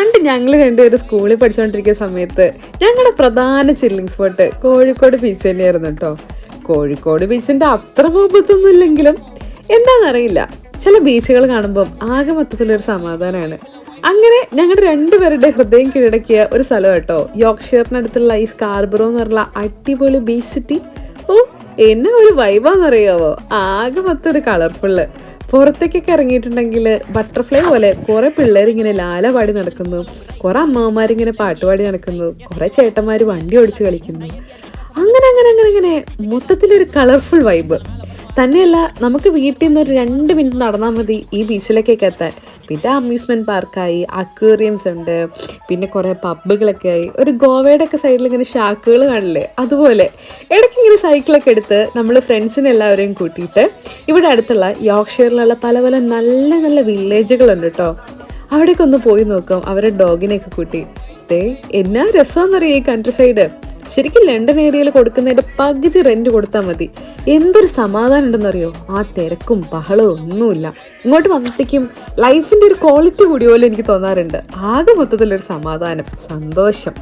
പണ്ട് ഞങ്ങൾ രണ്ടുപേരും സ്കൂളിൽ പഠിച്ചുകൊണ്ടിരിക്കുന്ന സമയത്ത് ഞങ്ങളുടെ പ്രധാന ചില്ലിങ് സ്പോട്ട് കോഴിക്കോട് ബീച്ച് തന്നെയായിരുന്നു കേട്ടോ. കോഴിക്കോട് ബീച്ചിന്റെ അത്ര മുഖത്തൊന്നും ഇല്ലെങ്കിലും എന്താണെന്നറിയില്ല, ചില ബീച്ചുകൾ കാണുമ്പോൾ ആകെ മൊത്തത്തിലൊരു സമാധാനമാണ്. അങ്ങനെ ഞങ്ങളുടെ രണ്ടുപേരുടെ ഹൃദയം കീഴടക്കിയ ഒരു സ്ഥലം കേട്ടോ യോർക്ക്ഷയറിനടുത്തുള്ള ഈ സ്കാർബറോ എന്ന് പറഞ്ഞ അടിപൊളി ബീച്ച് സിറ്റി. ഓ, എന്നെ ഒരു വൈബാന്നറിയാവോ, ആകെ മൊത്തം ഒരു കളർഫുള്ള്. പുറത്തേക്കൊക്കെ ഇറങ്ങിയിട്ടുണ്ടെങ്കിൽ ബട്ടർഫ്ലൈ പോലെ കുറെ പിള്ളേരിങ്ങനെ ലാല പാടി നടക്കുന്നു, കുറെ അമ്മമാരിങ്ങനെ പാട്ടുപാടി നടക്കുന്നു, കുറെ ചേട്ടന്മാർ വണ്ടി ഓടിച്ച് കളിക്കുന്നു. അങ്ങനെ അങ്ങനെ അങ്ങനെ അങ്ങനെ മൊത്തത്തിലൊരു കളർഫുൾ വൈബ് തന്നെയല്ല. നമുക്ക് വീട്ടിൽ നിന്ന് ഒരു 2 മിനിറ്റ് നടന്നാൽ മതി ഈ ബീച്ചിലേക്കൊക്കെ എത്താൻ. പിന്നെ അമ്യൂസ്മെൻറ്റ് പാർക്കായി, അക്വേറിയംസ് ഉണ്ട്, പിന്നെ കുറേ പബ്ബുകളൊക്കെ ആയി. ഒരു ഗോവയുടെ ഒക്കെ സൈഡിൽ ഇങ്ങനെ ഷാക്കുകൾ കാണില്ലേ, അതുപോലെ ഇടയ്ക്ക് ഇങ്ങനെ സൈക്കിളൊക്കെ എടുത്ത് നമ്മൾ ഫ്രണ്ട്സിനെ എല്ലാവരെയും കൂട്ടിയിട്ട് ഇവിടെ അടുത്തുള്ള യോർക്ക്ഷയറിലുള്ള പല പല നല്ല നല്ല വില്ലേജുകളുണ്ട് കേട്ടോ. അവിടേക്ക് ഒന്ന് പോയി നോക്കാം അവരുടെ ഡോഗിനെയൊക്കെ കൂട്ടി. എന്നാ രസമെന്നറിയാം ഈ കൺട്രി സൈഡ്. ശരിക്കും ലണ്ടൻ ഏരിയയിൽ കൊടുക്കുന്നതിന്റെ പകുതി റെന്റ് കൊടുത്താൽ മതി. എന്തൊരു സമാധാനം ഉണ്ടെന്നറിയോ, ആ തിരക്കും ബഹളവും ഒന്നുമില്ല. ഇങ്ങോട്ട് വന്നത്തേക്കും ലൈഫിന്റെ ഒരു ക്വാളിറ്റി കൂടിയ പോലെ എനിക്ക് തോന്നാറുണ്ട്. ആകെ മൊത്തത്തിലൊരു സമാധാനം, സന്തോഷം.